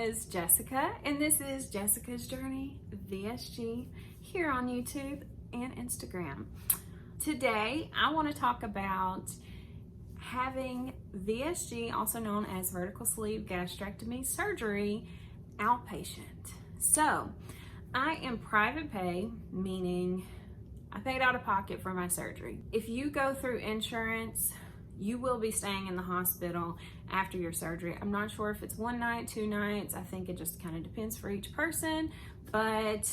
is Jessica, and this is Jessica's Journey, VSG, here on YouTube and Instagram. Today, I want to talk about having VSG, also known as vertical sleeve gastrectomy surgery, outpatient. So, I am private pay, meaning I paid out of pocket for my surgery. If you go through insurance, you will be staying in the hospital after your surgery. I'm not sure if it's 1 night, 2 nights. I think it just kind of depends for each person. But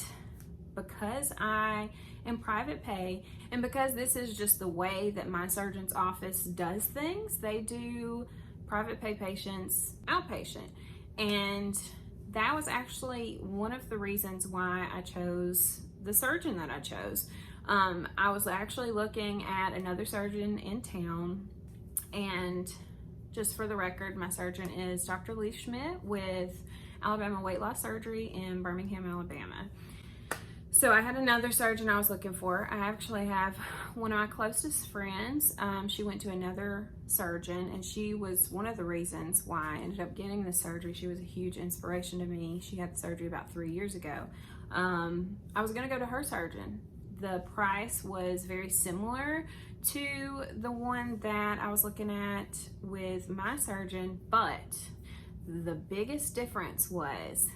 because I am private pay and because this is just the way that my surgeon's office does things, they do private pay patients outpatient. And that was actually one of the reasons why I chose the surgeon that I chose. I was actually looking at another surgeon in town. And just for the record, my surgeon is Dr. Schmitt with Alabama Weight Loss Surgery in Birmingham, Alabama. So I had another surgeon I was looking for. I actually have one of my closest friends. She went to another surgeon, and she was one of the reasons why I ended up getting the surgery. She was a huge inspiration to me. She had the surgery about 3 years ago. I was going to go to her surgeon. The price was very similar to the one that I was looking at with my surgeon, but the biggest difference was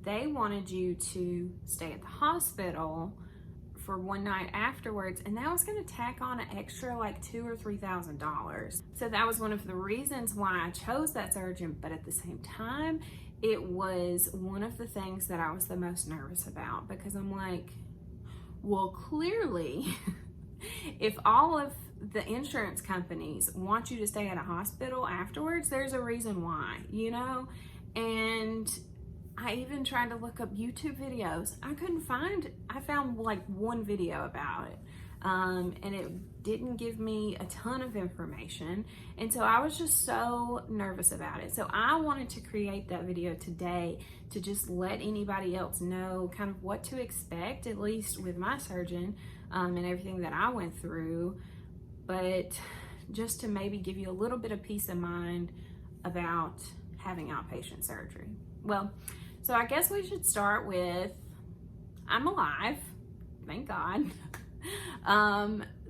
they wanted you to stay at the hospital for 1 night afterwards, and that was going to tack on an extra like $2,000 or $3,000. So that was one of the reasons why I chose that surgeon, but at the same time, it was one of the things that I was the most nervous about, because I'm like, well, clearly, if all of the insurance companies want you to stay at a hospital afterwards, there's a reason why, you know? And I even tried to look up YouTube videos. I found like one video about it. And it didn't give me a ton of information. And so I was just so nervous about it. So I wanted to create that video today to just let anybody else know kind of what to expect, at least with my surgeon, and everything that I went through, but just to maybe give you a little bit of peace of mind about having outpatient surgery. Well, so I guess we should start with, I'm alive, thank God.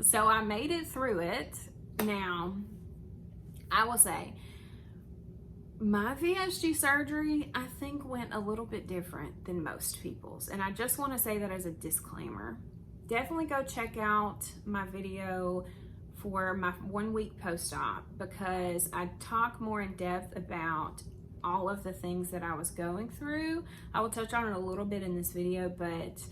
So I made it through it. Now, I will say, my VSG surgery, I think, went a little bit different than most people's. And I just want to say that as a disclaimer. Definitely go check out my video for my 1 week post-op, because I talk more in depth about all of the things that I was going through. I will touch on it a little bit in this video, but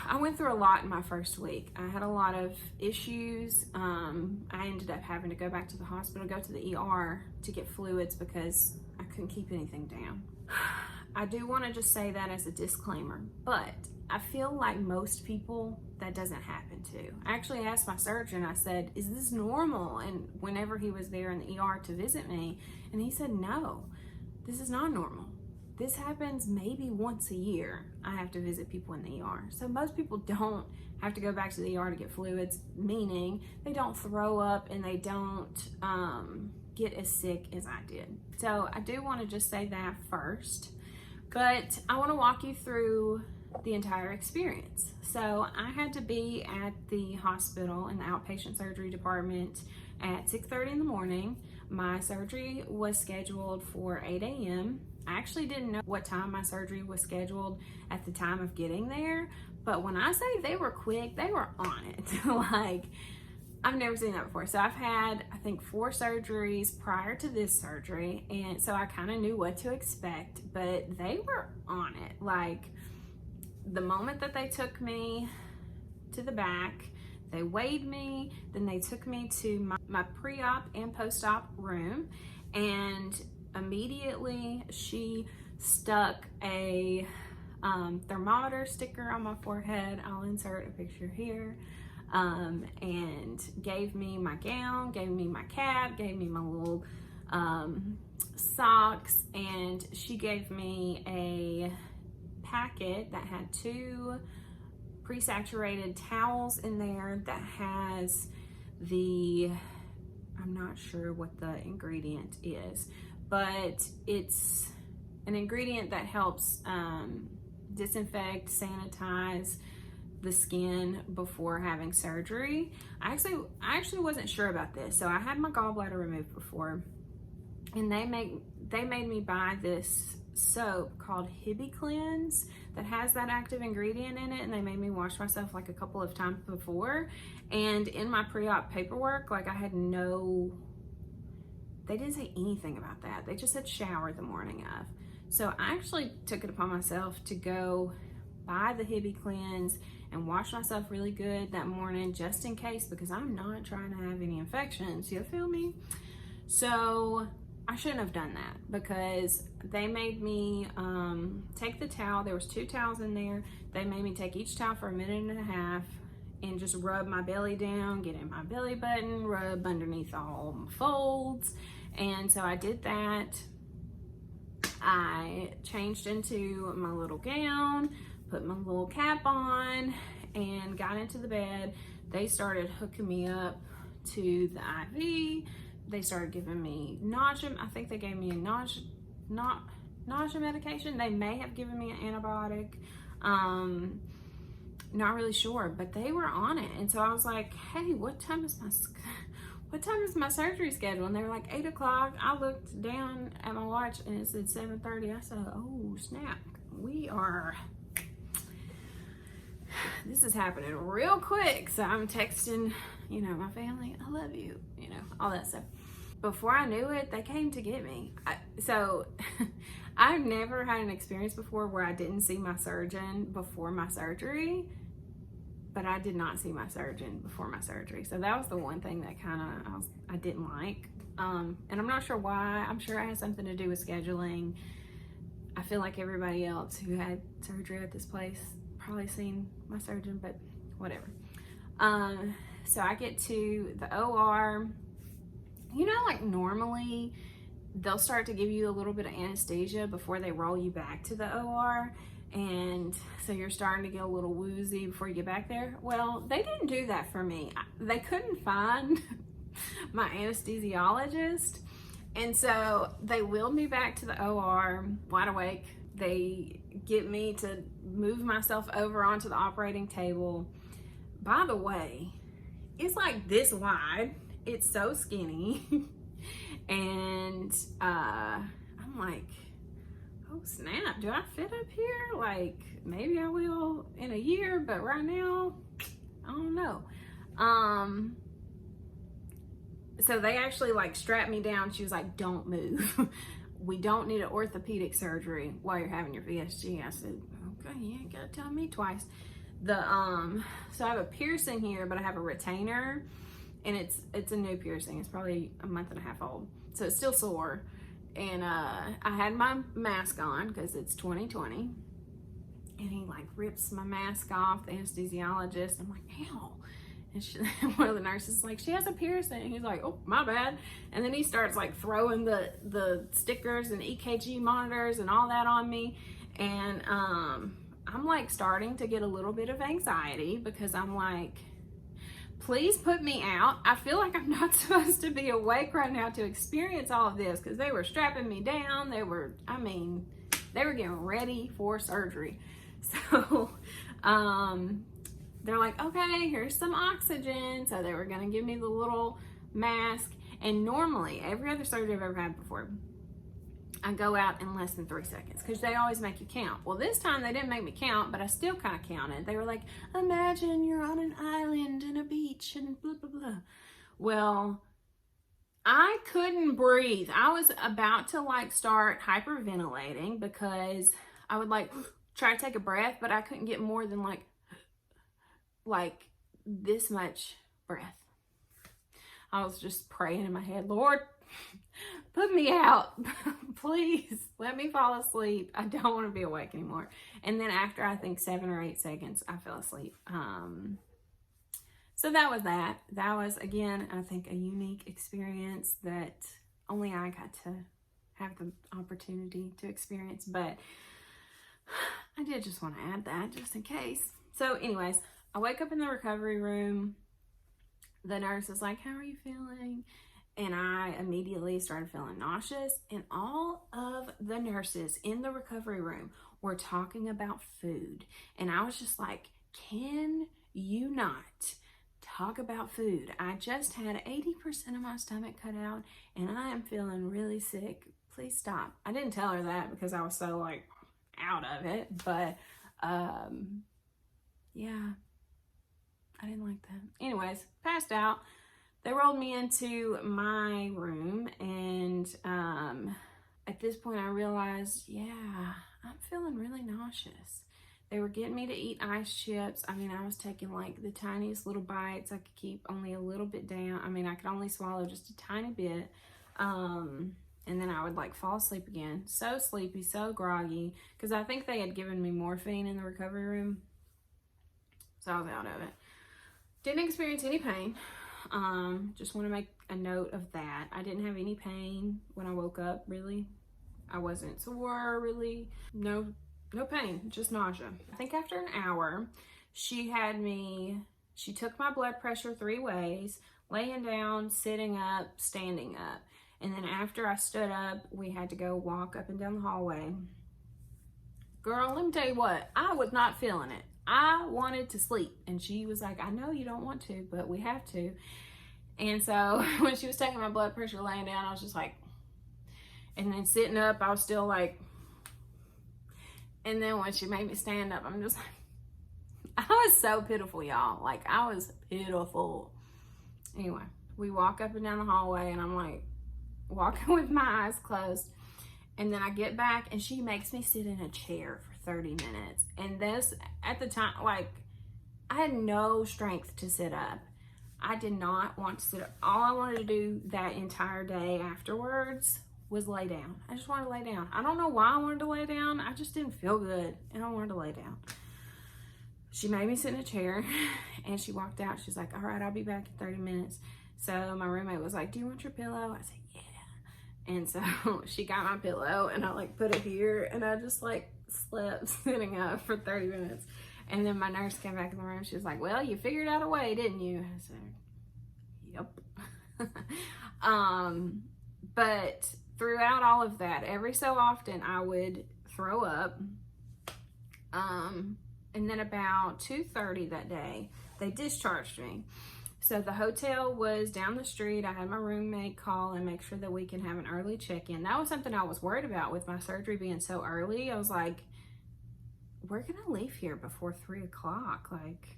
I went through a lot in my first week. I had a lot of issues. I ended up having to go back to the hospital, go to the ER to get fluids because I couldn't keep anything down. I do want to just say that as a disclaimer, but I feel like most people, that doesn't happen to. I actually asked my surgeon, I said, is this normal? And whenever he was there in the ER to visit me, and he said, no, this is not normal. This happens maybe once a year. I have to visit people in the ER. So most people don't have to go back to the ER to get fluids, meaning they don't throw up and they don't get as sick as I did. So I do want to just say that first, but I want to walk you through the entire experience. So I had to be at the hospital in the outpatient surgery department at 6:30 in the morning. My surgery was scheduled for 8 a.m. I actually didn't know what time my surgery was scheduled at the time of getting there, but when I say they were quick, they were on it. Like, I've never seen that before. So I've had, I think, 4 surgeries prior to this surgery, and so I kind of knew what to expect, but they were on it. Like, the moment that they took me to the back, they weighed me, then they took me to my pre-op and post-op room, and immediately she stuck a thermometer sticker on my forehead. I'll insert a picture here. And gave me my gown, gave me my cap, gave me my little socks, and she gave me a packet that had 2 pre-saturated towels in there that has the, I'm not sure what the ingredient is, but it's an ingredient that helps disinfect, sanitize the skin before having surgery. I actually wasn't sure about this. So I had my gallbladder removed before, and they made me buy this soap called Cleanse that has that active ingredient in it, and they made me wash myself like a couple of times before. And in my pre-op paperwork, like they didn't say anything about that. They just said shower the morning of. So I actually took it upon myself to go buy the Cleanse and wash myself really good that morning, just in case, because I'm not trying to have any infections, you feel me? So I shouldn't have done that, because they made me take the towel. There was 2 towels in there. They made me take each towel for a minute and a half and just rub my belly down, get in my belly button, rub underneath all my folds. And so I did that. I changed into my little gown, put my little cap on, and got into the bed. They started hooking me up to the IV. They started giving me nausea. I think they gave me a nausea medication. They may have given me an antibiotic. Not really sure, but they were on it. And so I was like, hey, what time is my surgery schedule? And they were like 8 o'clock. I looked down at my watch and it said 7:30. I said, oh snap, this is happening real quick. So I'm texting, my family, I love you, all that stuff. Before I knew it, they came to get me. So I've never had an experience before where I didn't see my surgeon before my surgery, but I did not see my surgeon before my surgery. So that was the one thing that I didn't like. And I'm not sure why. I'm sure it has something to do with scheduling. I feel like everybody else who had surgery at this place probably seen my surgeon, but whatever. So I get to the OR. Like normally they'll start to give you a little bit of anesthesia before they roll you back to the OR. And so you're starting to get a little woozy before you get back there. Well, they didn't do that for me. They couldn't find my anesthesiologist. And so they wheeled me back to the OR, wide awake. They get me to move myself over onto the operating table. By the way, it's like this wide. It's so skinny. And I'm like, oh snap, do I fit up here? Like, maybe I will in a year, but right now, I don't know. So they actually strapped me down. She was like, don't move. We don't need an orthopedic surgery while you're having your VSG. I said, okay, you ain't gotta tell me twice. So I have a piercing here, but I have a retainer, and it's a new piercing. It's probably a month and a half old. So it's still sore. And I had my mask on because it's 2020. And he rips my mask off, the anesthesiologist. I'm like, ow. And one of the nurses is like, she has a piercing. He's like, oh, my bad. And then he starts throwing the stickers and EKG monitors and all that on me. And I'm starting to get a little bit of anxiety, because I'm like, please put me out. I feel like I'm not supposed to be awake right now to experience all of this, because they were strapping me down. They were getting ready for surgery. So they're like, okay, here's some oxygen. So they were going to give me the little mask. And normally, every other surgery I've ever had before, I go out in less than 3 seconds, because they always make you count. Well, this time they didn't make me count, but I still kind of counted. They were like, imagine you're on an island and a beach and blah, blah, blah. Well, I couldn't breathe. I was about to start hyperventilating, because I would try to take a breath, but I couldn't get more than this much breath. I was just praying in my head, Lord, put me out. Please let me fall asleep. I don't want to be awake anymore. And then after, I think 7 or 8 seconds, I fell asleep. So that was that. That was, again, I think a unique experience that only I got to have the opportunity to experience. But I did just want to add that just in case. So anyways, I wake up in the recovery room. The nurse is like, how are you feeling? and I immediately started feeling nauseous, and all of the nurses in the recovery room were talking about food, and I was just like, can you not talk about food? I just had 80% of my stomach cut out, and I am feeling really sick. Please stop. I didn't tell her that because I was so like out of it, but yeah, I didn't like that. Anyways, passed out. They rolled me into my room, and at this point I realized, yeah, I'm feeling really nauseous. They were getting me to eat ice chips. I mean, I was taking like the tiniest little bites. I could keep only a little bit down. I mean, I could only swallow just a tiny bit. And then I would like fall asleep again. So sleepy, so groggy, because I think they had given me morphine in the recovery room. So I was out of it. Didn't experience any pain. Just want to make a note of that. I didn't have any pain when I woke up, really. I wasn't sore, really. No pain, just nausea. I think after an hour, she took my blood pressure 3 ways: laying down, sitting up, standing up. And then after I stood up, we had to go walk up and down the hallway. Girl, let me tell you what, I was not feeling it. I wanted to sleep. And she was like, I know you don't want to, but we have to. And so when she was taking my blood pressure laying down, I was just like, and then sitting up, I was still like, and then when she made me stand up, I'm just like, I was so pitiful, y'all. Like, I was pitiful. Anyway, we walk up and down the hallway, and I'm like walking with my eyes closed. And then I get back, and she makes me sit in a chair for 30 minutes. And this, at the time, like, I had no strength to sit up. I did not want to sit up. All I wanted to do that entire day afterwards was lay down. I just wanted to lay down. I don't know why I wanted to lay down. I just didn't feel good, and I wanted to lay down. She made me sit in a chair, and she walked out. She's like, all right, I'll be back in 30 minutes. So my roommate was like, do you want your pillow? I said, yeah. And so she got my pillow, and I like put it here, and I just like slept sitting up for 30 minutes. And then my nurse came back in the room. She was like, well, you figured out a way, didn't you? I said, yep. But throughout all of that, every so often I would throw up. And then about 2:30 that day, they discharged me. So the hotel was down the street. I had my roommate call and make sure that we can have an early check-in. That was something I was worried about with my surgery being so early. I was like, we're gonna leave here before 3 o'clock. Like,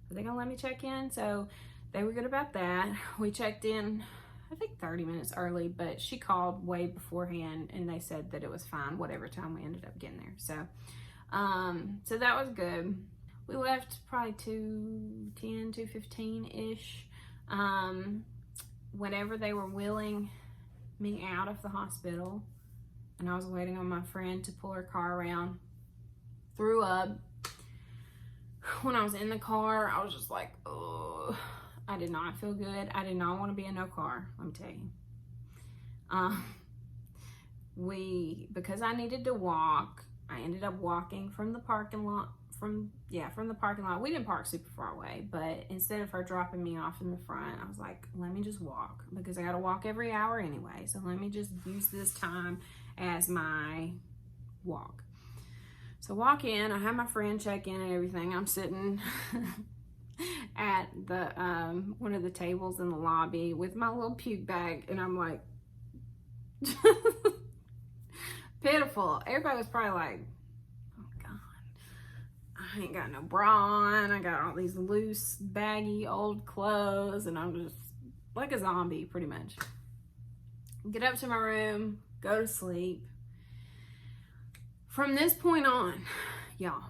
are they gonna let me check in? So they were good about that. We checked in, I think 30 minutes early, but she called way beforehand and they said that it was fine, whatever time we ended up getting there. So, so that was good. We left probably 2:10, 2:15-ish. Whenever they were wheeling me out of the hospital, and I was waiting on my friend to pull her car around, threw up. When I was in the car, I was just like, oh, I did not feel good. I did not want to be in no car, let me tell you. Because I needed to walk, I ended up walking from the parking lot, from the parking lot. We didn't park super far away, but instead of her dropping me off in the front, I was like, let me just walk, because I got to walk every hour anyway. So let me just use this time as my walk. So walk in, I have my friend check in and everything. I'm sitting at the one of the tables in the lobby with my little puke bag, and I'm like pitiful. Everybody was probably like, oh God, I ain't got no bra on. I got all these loose, baggy, old clothes, and I'm just like a zombie pretty much. Get up to my room, go to sleep. From this point on, y'all,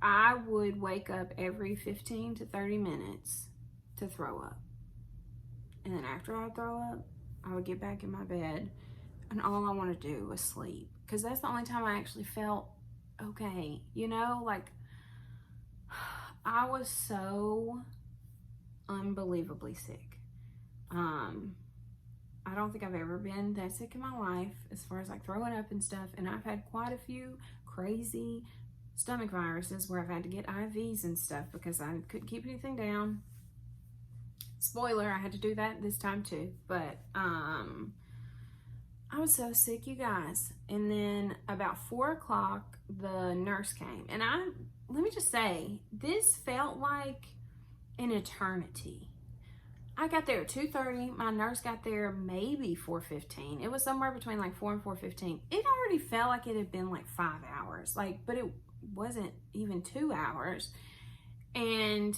I would wake up every 15 to 30 minutes to throw up. And then after I throw up, I would get back in my bed, and all I wanted to do was sleep. Because that's the only time I actually felt okay. You know, like, I was so unbelievably sick. I don't think I've ever been that sick in my life as far as like throwing up and stuff. And I've had quite a few crazy stomach viruses where I've had to get IVs and stuff because I couldn't keep anything down. Spoiler, I had to do that this time too. But I was so sick, you guys. And then about 4 o'clock, the nurse came. And let me just say, this felt like an eternity. I got there at 2:30. My nurse got there maybe 4:15. It was somewhere between like 4 and 4:15. It already felt like it had been like 5 hours. But it wasn't even 2 hours. And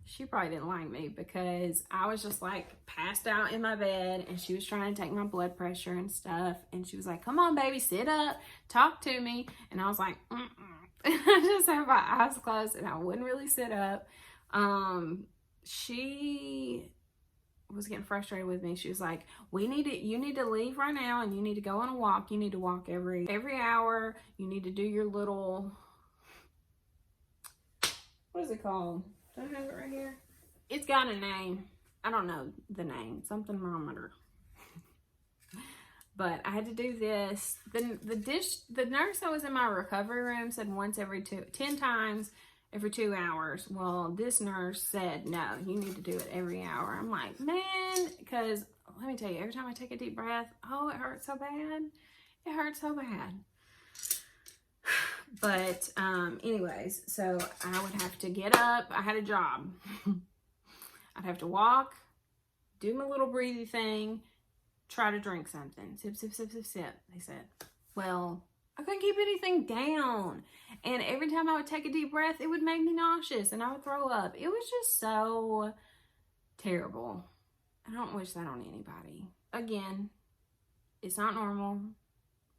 she probably didn't like me because I was just like passed out in my bed, and she was trying to take my blood pressure and stuff. And she was like, "Come on, baby, sit up, talk to me." And I was like, I just had my eyes closed and I wouldn't really sit up. She was getting frustrated with me. She was like, you need to leave right now, and you need to go on a walk. You need to walk every hour. You need to do your little, what is it called? Do I have it right here? It's got a name. I don't know the name. Something thermometer. But I had to do this. The nurse that was in my recovery room said 10 times every 2 hours. Well, this nurse said, no, you need to do it every hour. I'm like, man, because let me tell you, every time I take a deep breath, oh, it hurts so bad. It hurts so bad. But anyways, so I would have to get up. I had a job. I'd have to walk, do my little breathy thing, try to drink something. Sip, sip, sip, sip, sip, they said. Well, I couldn't keep anything down. And every time I would take a deep breath, it would make me nauseous and I would throw up. It was just so terrible. I don't wish that on anybody. Again, it's not normal.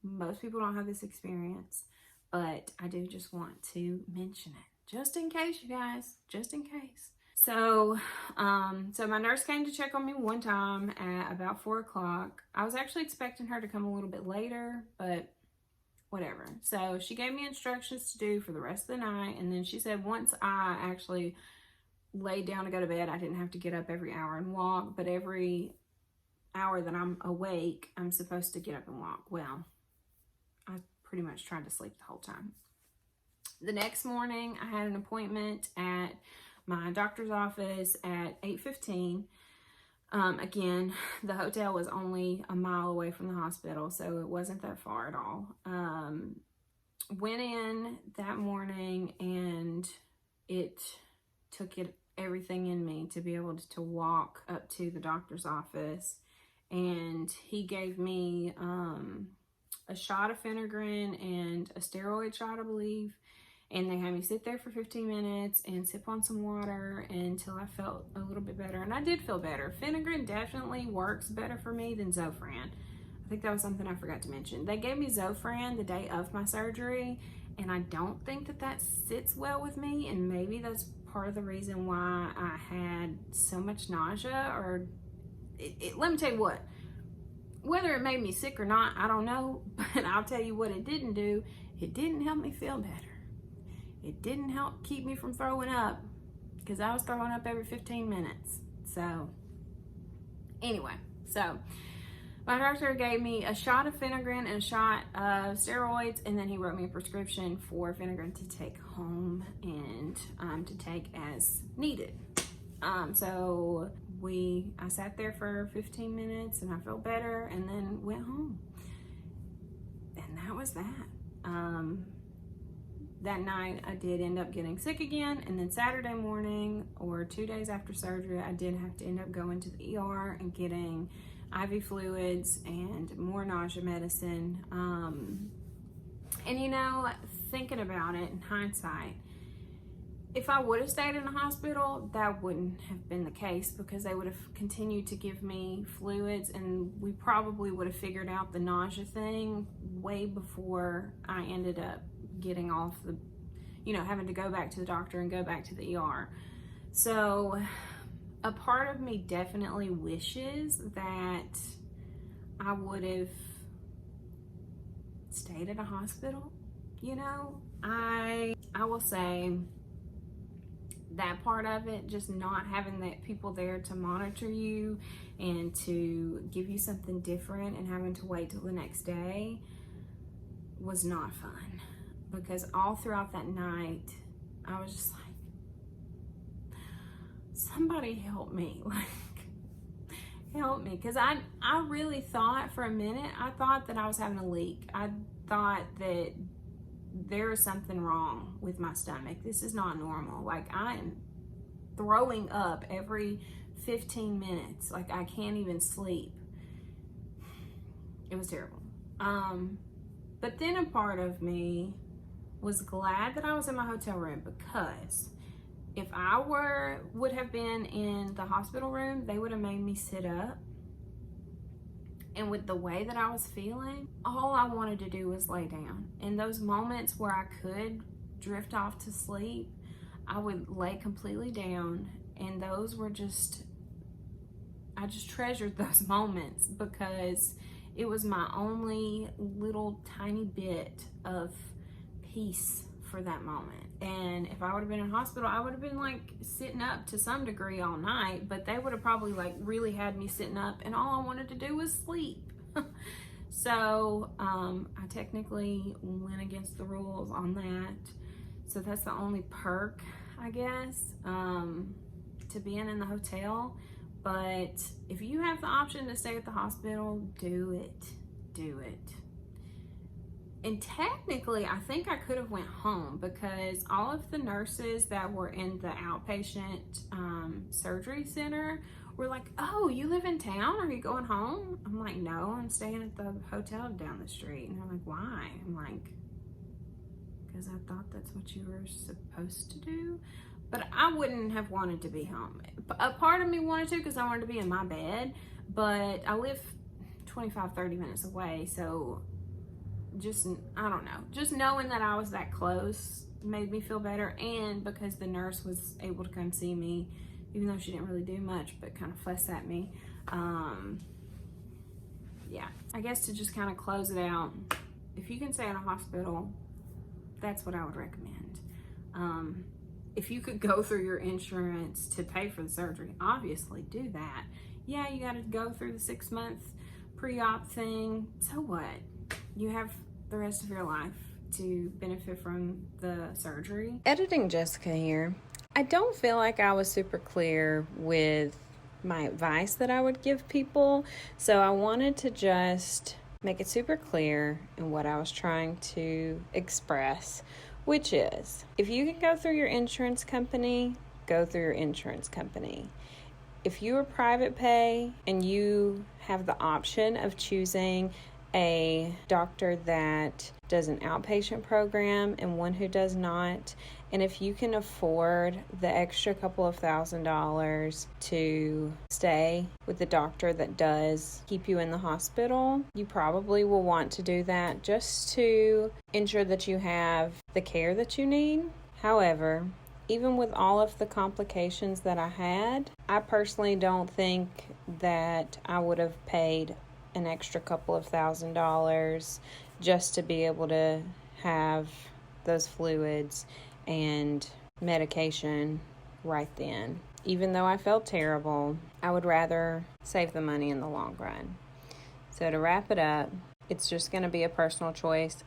Most people don't have this experience. But I do just want to mention it. Just in case, you guys. Just in case. So my nurse came to check on me one time at about 4 o'clock. I was actually expecting her to come a little bit later, but whatever. So she gave me instructions to do for the rest of the night. And then she said once I actually laid down to go to bed, I didn't have to get up every hour and walk. But every hour that I'm awake, I'm supposed to get up and walk. Well, I pretty much tried to sleep the whole time. The next morning, I had an appointment at my doctor's office at 8:15. Again, the hotel was only a mile away from the hospital, so it wasn't that far at all. Went in that morning, and it took everything in me to be able to walk up to the doctor's office. And he gave me a shot of Phenergan and a steroid shot, I believe. And they had me sit there for 15 minutes and sip on some water until I felt a little bit better. And I did feel better. Phenergan definitely works better for me than Zofran. I think that was something I forgot to mention. They gave me Zofran the day of my surgery, and I don't think that sits well with me. And maybe that's part of the reason why I had so much nausea. Or let me tell you what. Whether it made me sick or not, I don't know, but I'll tell you what it didn't do. It didn't help me feel better. It didn't help keep me from throwing up, because I was throwing up every 15 minutes. So, anyway, so my doctor gave me a shot of Phenergan and a shot of steroids, and then he wrote me a prescription for Phenergan to take home and to take as needed. So I sat there for 15 minutes and I felt better, and then went home. And that was that. That night I did end up getting sick again, and then Saturday morning, or 2 days after surgery, I did have to end up going to the ER and getting IV fluids and more nausea medicine. And you know, thinking about it in hindsight, if I would have stayed in the hospital, that wouldn't have been the case, because they would have continued to give me fluids, and we probably would have figured out the nausea thing way before I ended up getting off the, having to go back to the doctor and go back to the ER. So a part of me definitely wishes that I would have stayed at a hospital. I will say that part of it, just not having that people there to monitor you and to give you something different and having to wait till the next day, was not fun. Because all throughout that night, I was just like, somebody help me, like, help me. Because I really thought for a minute, I thought that I was having a leak. I thought that there is something wrong with my stomach. This is not normal. Like, I am throwing up every 15 minutes. Like, I can't even sleep. It was terrible. But then a part of me was glad that I was in my hotel room, because if I would have been in the hospital room, they would have made me sit up. And with the way that I was feeling, all I wanted to do was lay down. In those moments where I could drift off to sleep, I would lay completely down. And those were I just treasured those moments, because it was my only little tiny bit of peace for that moment. And if I would have been in hospital, I would have been like sitting up to some degree all night, but they would have probably like really had me sitting up, and all I wanted to do was sleep. So I technically went against the rules on that. So that's the only perk, I guess, to being in the hotel. But if you have the option to stay at the hospital, do it. Do it. And technically, I think I could have went home, because all of the nurses that were in the outpatient surgery center were like, "Oh, you live in town? Are you going home?" I'm like, "No, I'm staying at the hotel down the street." And they're like, "Why?" I'm like, "Because I thought that's what you were supposed to do." But I wouldn't have wanted to be home. A part of me wanted to, because I wanted to be in my bed, but I live 25-30 minutes away, so I don't know, just knowing that I was that close made me feel better. And because the nurse was able to come see me, even though she didn't really do much but kind of fuss at me, yeah, I guess to just kind of close it out, if you can stay in a hospital, that's what I would recommend. If you could go through your insurance to pay for the surgery, obviously do that. Yeah, you got to go through the 6-month pre-op thing. So what? You have the rest of your life to benefit from the surgery. Editing Jessica here. I don't feel like I was super clear with my advice that I would give people, so I wanted to just make it super clear in what I was trying to express, which is, if you can go through your insurance company, go through your insurance company. If you are private pay and you have the option of choosing a doctor that does an outpatient program and one who does not, and if you can afford the extra couple of $1,000s to stay with the doctor that does keep you in the hospital, you probably will want to do that just to ensure that you have the care that you need. However, even with all of the complications that I had, I personally don't think that I would have paid an extra couple of $1,000s just to be able to have those fluids and medication right then. Even though I felt terrible, I would rather save the money in the long run. So to wrap it up, it's just going to be a personal choice.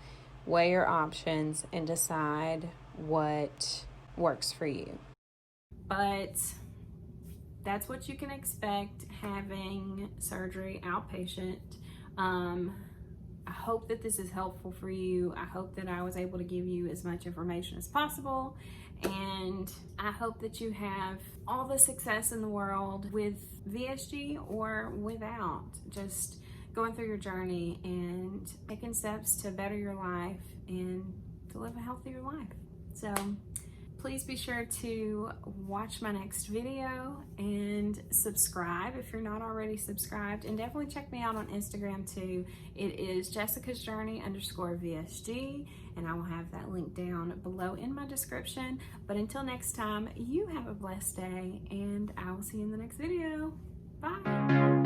Weigh your options and decide what works for you. But that's what you can expect having surgery outpatient. I hope that this is helpful for you. I hope that I was able to give you as much information as possible. And I hope that you have all the success in the world with VSG or without. Just going through your journey and taking steps to better your life and to live a healthier life. So please be sure to watch my next video and subscribe if you're not already subscribed, and definitely check me out on Instagram too. It is Jessica's Journey _VSG, and I will have that link down below in my description. But until next time, you have a blessed day, and I will see you in the next video. Bye.